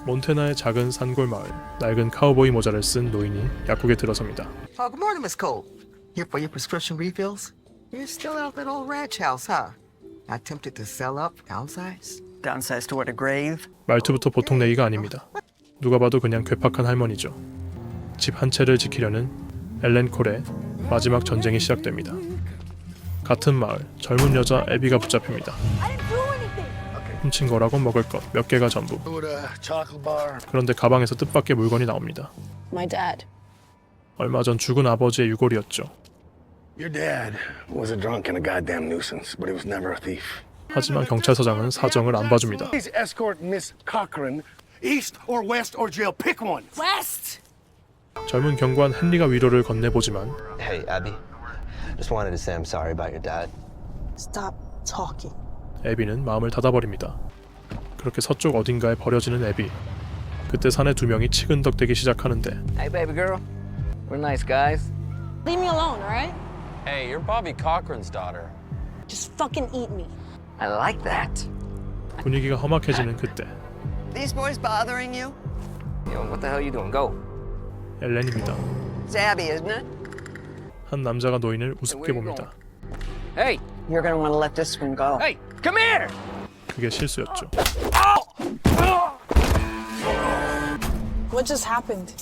몬태나의 작은 산골 마을. 낡은 카우보이 모자를 쓴 노인이 약국에 들어섭니다. Good morning, Miss Cole. Here for your prescription refills? You're still out that old ranch house, huh? Not tempted to sell up, downsize? Downsize to what, a grave? 말투부터 보통 내기가 아닙니다. 누가 봐도 그냥 괴팍한 할머니죠. 집 한 채를 지키려는 엘렌 콜의 마지막 전쟁이 시작됩니다. 같은 마을, 젊은 여자 애비가 붙잡힙니다. 훔친 거라고 먹을 것 몇 개가 전부. 그런데 가방에서 뜻밖의 물건이 나옵니다. My dad. 얼마 전 죽은 아버지의 유골이었죠. Your dad was a drunk and a goddamn nuisance, but he was never a thief. 하지만 경찰서장은 사정을 안 봐줍니다. Please escort Miss Cochran east or west or jail. Pick one. West! 젊은 경관 헨리가 위로를 건네보지만 Hey, Abby. Just wanted to say I'm sorry about your dad. Stop talking. 애비는 마음을 닫아버립니다. 그렇게 서쪽 어딘가에 버려지는 애비. 그때 사내 두 명이 치근덕대기 시작하는데 Hey, baby girl. We're nice guys. Leave me alone, alright? Hey, you're Bobby Cochran's daughter. Just fucking eat me. I like that. 분위기가 험악해지는 그때 These boys bothering you? Yo, what the hell you doing? Go. 엘렌입니다. It's Abby, isn't it? 한 남자가 노인을 우습게 봅니다. Hey, You're gonna want to let this one go. hey, come here! 그게 실수였죠. What just happened?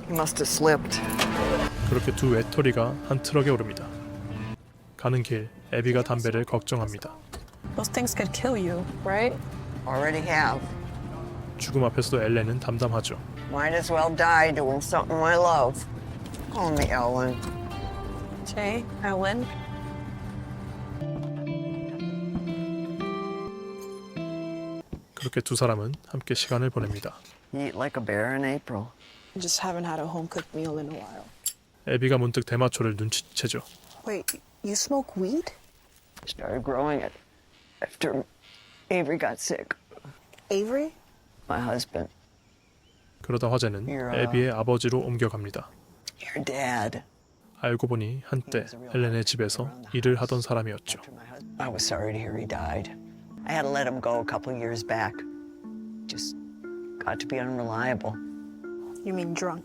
You must have slipped. 그렇게 두 외톨이가 한 트럭에 오릅니다. 가는 길, 애비가 담배를 걱정합니다. Those things could kill you, right? Already have. 죽음 앞에서도 엘렌은 담담하죠. Might as well die doing something I love. Call me Ellen. Jay, Ellen. 그렇게 두 사람은 함께 시간을 보냅니다. You eat like a bear in April. I just haven't had a home-cooked meal in a while. 애비가 문득 대마초를 눈치채죠. Wait, you smoke weed? Started growing it after Avery got sick. Avery? My husband. 그러다 화제는 애비의 아버지로 옮겨갑니다. Your dad. 알고 보니 한때 헬렌의 집에서 일을 하던 사람이었죠. I was sorry to hear he died. I had to let him go a couple years back. Just got to be unreliable. You mean drunk?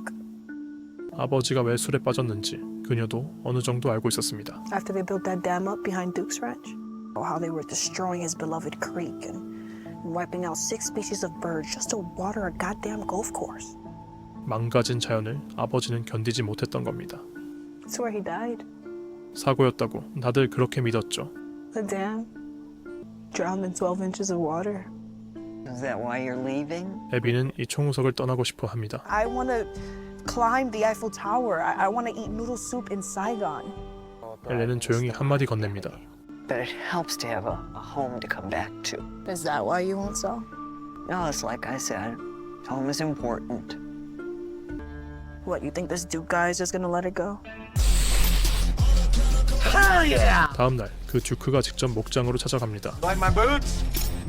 아버지가 왜 술에 빠졌는지 그녀도 어느 정도 알고 있었습니다. After they built that dam up behind Duke's ranch? Or how they were destroying his beloved creek and wiping out 6 species of birds just to water a goddamn golf course. 망가진 자연을 아버지는 견디지 못했던 겁니다. That's where he died. 사고였다고 다들 그렇게 믿었죠. The dam? Drowned in 12 inches of water. Is that why you're leaving? 애비는 이 총우석을 떠나고 싶어 합니다. I want to climb the Eiffel Tower. I want to eat noodle soup in Saigon. 헬렌은 조용히 한마디 건넵니다. But it helps to have a home to come back to. Is that why you won't sell? No, it's like I said, home is important. What, you think this Duke guy is just going to let it go? 다음 날 그 듀크가 직접 목장으로 찾아갑니다. Like my boots?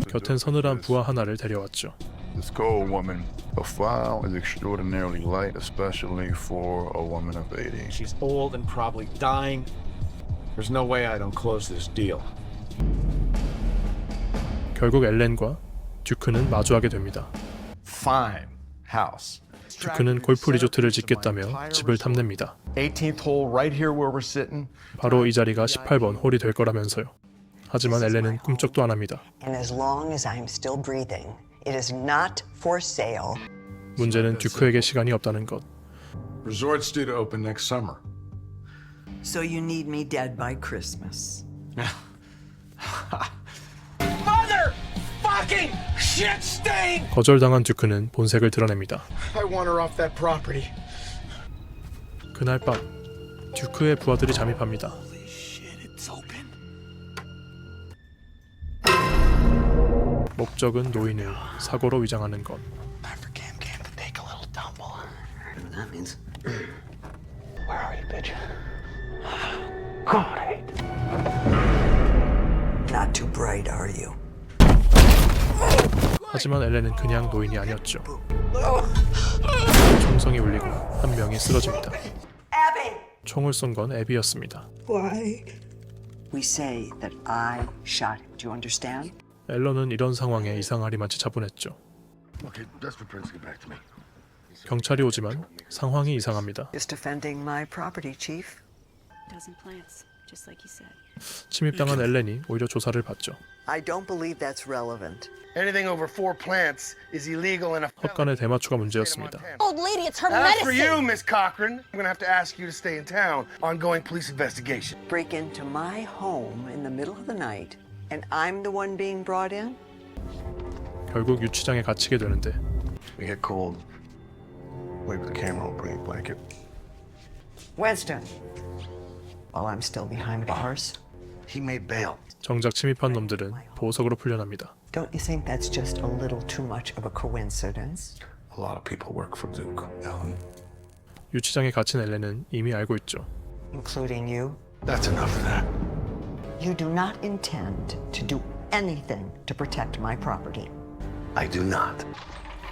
곁엔 서늘한 부하 하나를 데려왔죠. This Cole woman, her file is extraordinarily light, especially for a woman of 80. She's old and probably dying. There's no way I don't close this deal. 결국 엘렌과 듀크는 마주하게 됩니다. Fine house. 듀크는 골프 리조트를 짓겠다며 집을 탐냅니다. 18th hole right here where we're sitting. 바로 이 자리가 18번 홀이 될 거라면서요. 하지만 엘렌은 꿈쩍도 안 합니다. And as long as I'm still breathing, it is not for sale. 문제는 듀크에게 시간이 없다는 것. Resort's due to open next summer. So you need me dead by Christmas. Fucking shit stain! 거절당한 듀크는 본색을 드러냅니다. I want her off that property. 그날 밤 듀크의 부하들이 잠입합니다. 목적은 노인을 사고로 위장하는 것. That means Where are you, bitch? not too bright, are you? 하지만 엘렌은 그냥 노인이 아니었죠. 총성이 울리고 한 명이 쓰러집니다. Abby! 총을 쏜 건 애비였습니다. Why? We say that I shot him. Do you understand? 앨런은 이런 상황에 이상하리만치 차분했죠. Okay, that's for Prince to get back to me. 경찰이 오지만 상황이 이상합니다. Just defending my property, Chief. Dozen plants, just like you said. 침입당한 엘렌이 오히려 조사를 받죠. I don't believe that's relevant. Anything over 4 plants is illegal and a 헛간의 대마초가 문제였습니다. Old lady, it's her That's for medicine. you, Miss Cochran. I'm gonna have to ask you to stay in town. Ongoing police investigation. Break into my home in the middle of the night, and I'm the one being brought in? 결국 유치장에 갇히게 되는데 We get cold. Wait for the camera. I'll bring a blanket. Winston. While I'm still behind bars, He made bail. 정작 침입한 놈들은 보석으로 풀려납니다. don't you think that's just a little too much of a coincidence? A lot of people work for Duke, Ellen. 유치장에 갇힌 엘렌은 이미 알고 있죠. Including you? That's enough of that. You do not intend to do anything to protect my property. I do not.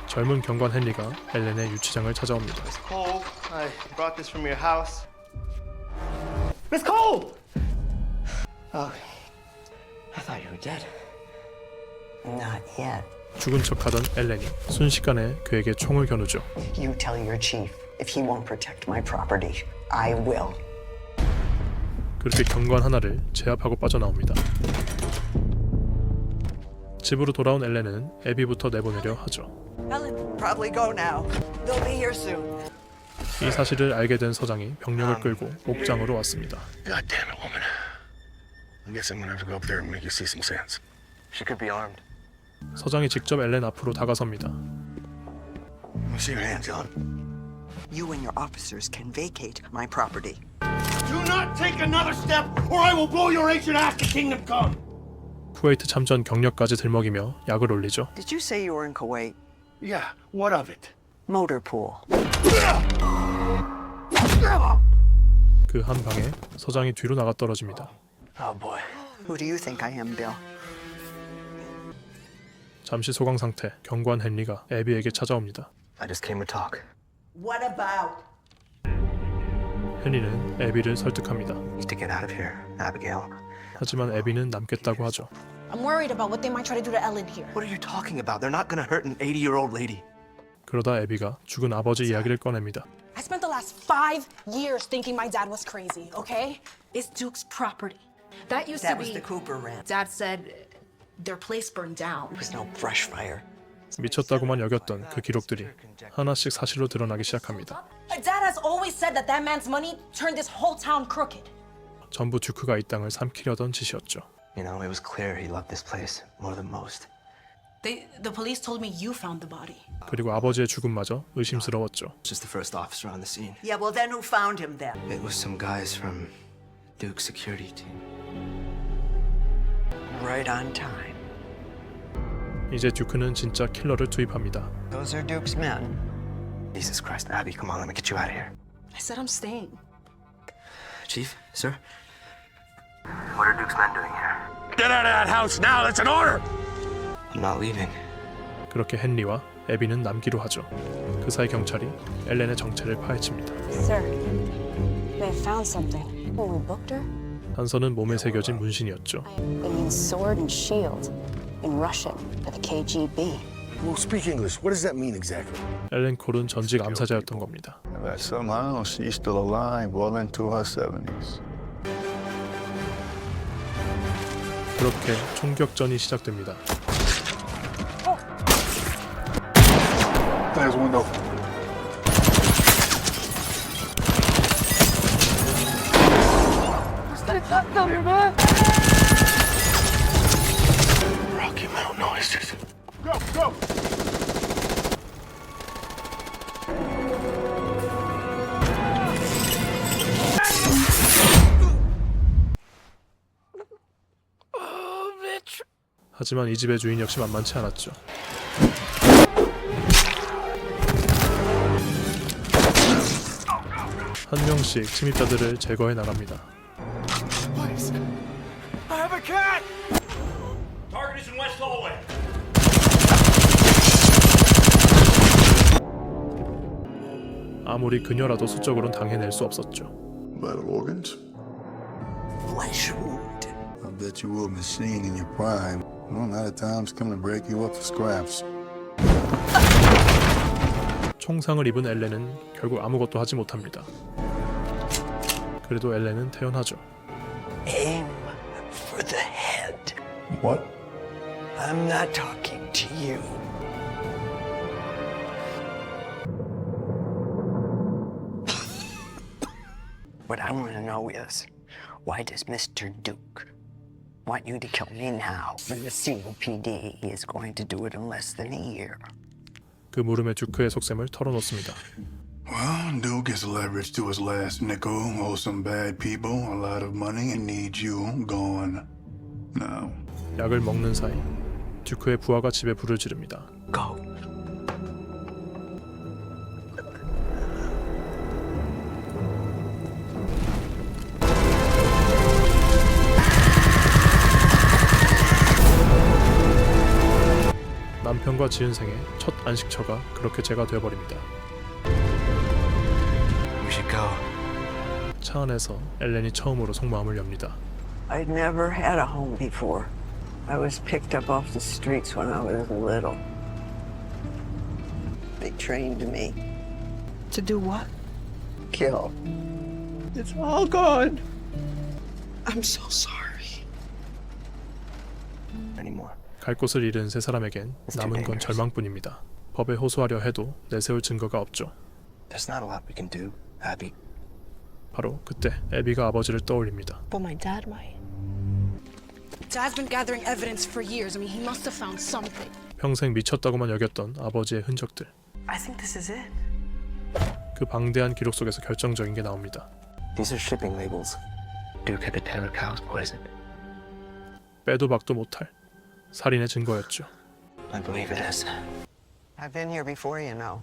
젊은 경관 헨리가 엘렌의 유치장을 찾아옵니다. Miss Cole, I brought this from your house. Miss Cole! Oh, I thought you were dead. Not yet. 죽은 척하던 엘렌이 순식간에 그에게 총을 겨누죠. You tell your chief if he won't protect my property, I will. 그렇게 경관 하나를 제압하고 빠져나옵니다. 집으로 돌아온 엘렌은 애비부터 내보내려 하죠. Probably go now. They'll be here soon. 이 사실을 알게 된 서장이 병력을 끌고 옥장으로 왔습니다. God damn it, woman. I guess I'm gonna have to go up there and make you see some sense. She could be armed. 서장이 직접 엘렌 앞으로 다가섭니다. Let me see your hands, Ellen. You and your officers can vacate my property. Do not take another step, or I will blow your ancient ass to Kingdom Come. 쿠웨이트 참전 경력까지 들먹이며 약을 올리죠. Did you say you were in Kuwait? Yeah, what of it? Motor pool. 그 한 방에 서장이 뒤로 나가 떨어집니다. Oh boy. Who do you think I am, Bill? 잠시 소강 상태, 경관 헨리가 애비에게 찾아옵니다. I just came to talk. What about? 헨리는 애비를 설득합니다. You need to get out of here, Abigail. 하지만 애비는 남겠다고 하죠. I'm worried about what they might try to do to Ellen here. What are you talking about? They're not gonna hurt an 80-year-old lady. 그러다 애비가 죽은 아버지 이야기를 꺼냅니다. I spent the last 5 years thinking my dad was crazy, okay? It's Duke's property. That used That to was be. the Cooper ranch. Dad said their place burned down. There was no brush fire. 미쳤다고만 여겼던 그 기록들이 하나씩 사실로 드러나기 시작합니다. Dad has always said that that man's money turned this whole town crooked. 전부 듀크가 이 땅을 삼키려던 짓이었죠. You know, it was clear he loved this place more than most. The police told me you found the body. 그리고 아버지의 죽음마저 의심스러웠죠. Just the first officer on the scene. Yeah, well then who found him then? It was some guys from Duke's security team. Right on time. 이제 듀크는 진짜 킬러를 투입합니다. Those are Duke's men. Jesus Christ, Abby, come on, let me get you out of here. I said I'm staying. Chief, sir? What are Duke's men doing here? Get out of that house now! That's an order! I'm not leaving. 그렇게 헨리와 애비는 남기로 하죠. 그 사이 경찰이 엘렌의 정체를 파헤칩니다. Sir, they found something. When we booked her? 단서는 몸에 새겨진 문신이었죠. It means sword and shield in Russian for the KGB. Well, speak English. What does that mean exactly? 엘렌 콜은 전직 암사자였던 겁니다. That somehow she's still alive, well into her 70s. 그렇게 총격전이 시작됩니다. There's a window. Rocky Mountain oysters. Go, go! 하지만 이 집의 주인 역시 만만치 않았죠. 한 명씩 침입자들을 제거해 나갑니다. I have a cat! Target is in West Hallway. 아무리 그녀라도 수적으로는 당해낼 수 없었죠. Vital organs? Flesh wound. I bet you were a machine in your prime. Well, now the time's come to break you up for scraps. 총상을 입은 엘렌은 결국 아무것도 하지 못합니다. 그래도 엘렌은 태연하죠. Aim for the head. What? I'm not talking to you. What I want to know is, why does Mr. Duke want you to kill me now when the COPD is going to do it in less than a year? 그 물음에 듀크의 속셈을 털어놓습니다. Well, Duke is leveraged to his last nickel, owes some bad people a lot of money, and needs you gone now. 약을 먹는 사이 듀크의 부하가 집에 불을 지릅니다. Go. 남편과 지은 생의 첫 안식처가 그렇게 재가 되어버립니다. We should go. 차 안에서 엘렌이 처음으로 속마음을 엽니다. I'd never had a home before. I was picked up off the streets when I was little. They trained me. To do what? Kill. It's all gone. I'm so sorry. Anymore. 갈 곳을 잃은 세 사람에겐 남은 건 절망뿐입니다. 법에 호소하려 해도 내세울 증거가 없죠. There's not a lot we can do, Abby. 바로 그때 애비가 아버지를 떠올립니다. But my dad might. Dad's been gathering evidence for years. I mean, he must have found something. 평생 미쳤다고만 여겼던 아버지의 흔적들. I think this is it. 그 방대한 기록 속에서 결정적인 게 나옵니다. These are shipping labels. Duke had the Taylor cows poisoned. 빼도 박도 못할 살인의 증거였죠. I believe it is. I've been here before, you know.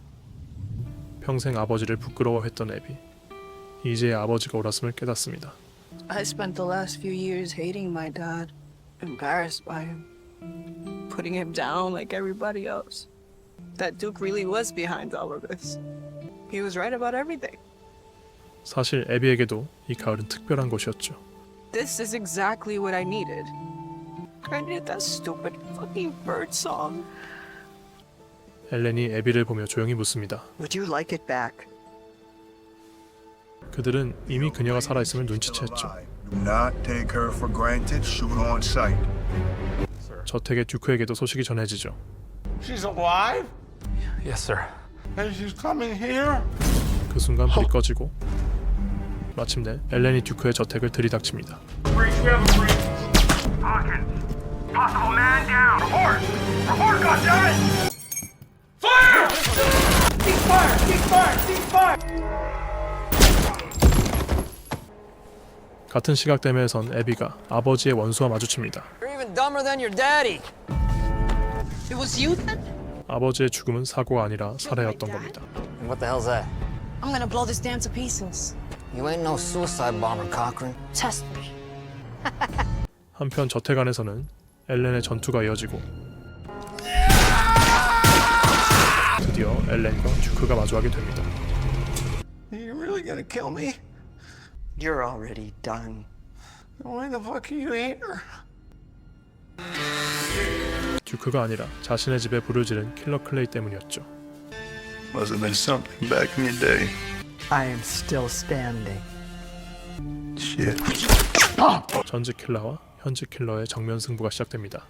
평생 아버지를 부끄러워했던 애비. 이제야 아버지가 옳았음을 깨닫습니다. I spent the last few years hating my dad, embarrassed by him, putting him down like everybody else. That Duke really was behind all of this. He was right about everything. 사실 애비에게도 이 가을은 특별한 곳이었죠. This is exactly what I needed. I needed that stupid fucking bird song. 엘렌이 애비를 보며 조용히 묻습니다. Would you like it back? 그들은 이미 그녀가 살아있음을 눈치챘죠. Do not take her for granted. Shoot on sight. 저택의 듀크에게도 소식이 전해지죠. She's alive? Yes, sir. And she's coming here? 그 순간 불이 꺼지고 마침내 엘렌이 듀크의 저택을 들이닥칩니다. Breach, we have a breach. Hawkins. Possible man down. Report! Report, goddammit! Fire! Cease fire! Cease fire! Cease fire! 같은 시각대면에선 애비가 아버지의 원수와 마주칩니다. You're even dumber than your daddy. It was you then? 아버지의 죽음은 사고가 아니라 살해였던 겁니다. And what the hell's that? I'm gonna blow this dam to pieces. You ain't no suicide bomber, Cochran. Test me. 한편 저택 안에서는 엘렌의 전투가 이어지고 드디어 엘렌과 듀크가 마주하게 됩니다. Are you really gonna kill me? You're already done. Why the fuck are you here? 듀크가 아니라 자신의 집에 불을 지른 킬러 클레이 때문이었죠. Must have been something back in your day. I am still standing. Shit. 전직 킬러와 현직 킬러의 정면 승부가 시작됩니다.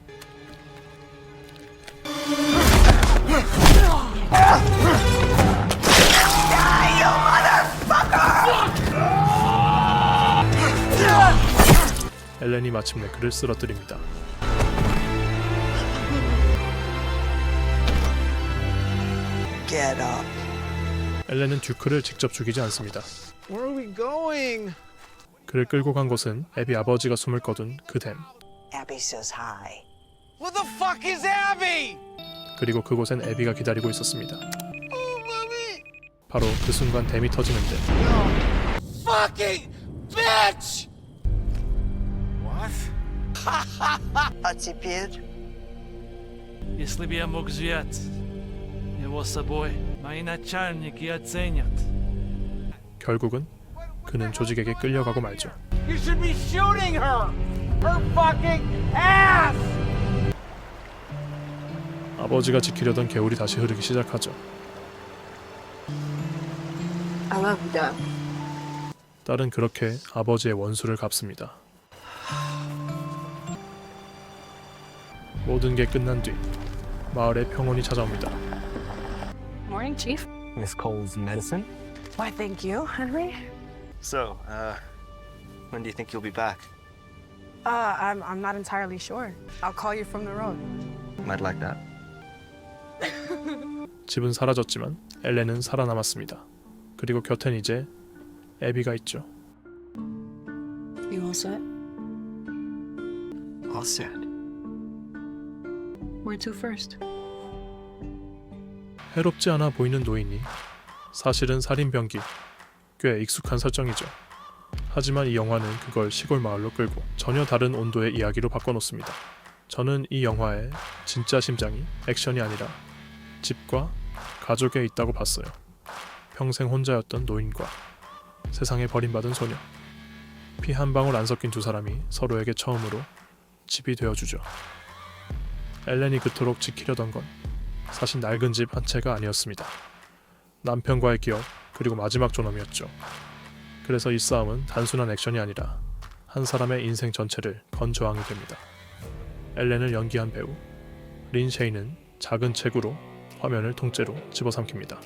엘렌이 마침내 그를 쓰러뜨립니다. Get up. 엘렌은 듀크를 직접 죽이지 않습니다. Where are we going? 그를 끌고 간 곳은 애비 아버지가 숨을 거둔 그 댐. Abby says hi. What the fuck is Abby? 그리고 그곳엔 애비가 기다리고 있었습니다. 바로 그 순간 댐이 터지는데 Fucking bitch! What? A теперь Если бы я мог взять его с собой, мои начальники оценят. 결국은 그는 조직에게 끌려가고 말죠. You should be shooting her! Her fucking ass! 아버지가 지키려던 개울이 다시 흐르기 시작하죠. I love you, Dad. 딸은 그렇게 아버지의 원수를 갚습니다. 모든 게 끝난 뒤 마을에 평온이 찾아옵니다. Morning, Chief. Miss Cole's medicine? Why, thank you, Henry. So, when do you think you'll be back? I'm not entirely sure. I'll call you from the road. Might like that. 집은 사라졌지만 엘렌은 살아남았습니다. 그리고 곁엔 이제 애비가 있죠. You all set? All set. Where to first? 해롭지 않아 보이는 노인이 사실은 살인병기, 꽤 익숙한 설정이죠. 하지만 이 영화는 그걸 시골 마을로 끌고 전혀 다른 온도의 이야기로 바꿔놓습니다. 저는 이 영화의 진짜 심장이 액션이 아니라 집과 가족에 있다고 봤어요. 평생 혼자였던 노인과 세상에 버림받은 소녀, 피 한 방울 안 섞인 두 사람이 서로에게 처음으로 집이 되어주죠. 엘렌이 그토록 지키려던 건 사실 낡은 집 한 채가 아니었습니다. 남편과의 기억, 그리고 마지막 존엄이었죠. 그래서 이 싸움은 단순한 액션이 아니라 한 사람의 인생 전체를 건 저항이 됩니다. 엘렌을 연기한 배우 린 셰이는 작은 체구로 화면을 통째로 집어삼킵니다.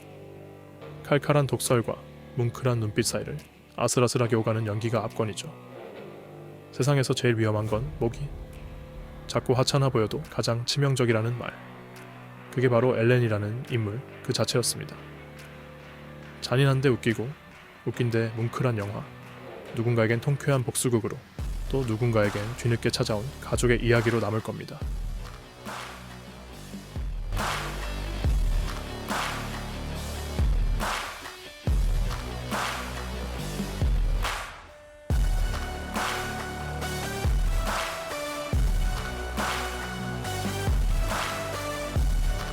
칼칼한 독설과 뭉클한 눈빛 사이를 아슬아슬하게 오가는 연기가 압권이죠. 세상에서 제일 위험한 건 뭐기? 작고 하찮아 보여도 가장 치명적이라는 말. 그게 바로 엘렌이라는 인물 그 자체였습니다. 잔인한데 웃기고 웃긴데 뭉클한 영화. 누군가에겐 통쾌한 복수극으로 또 누군가에겐 뒤늦게 찾아온 가족의 이야기로 남을 겁니다.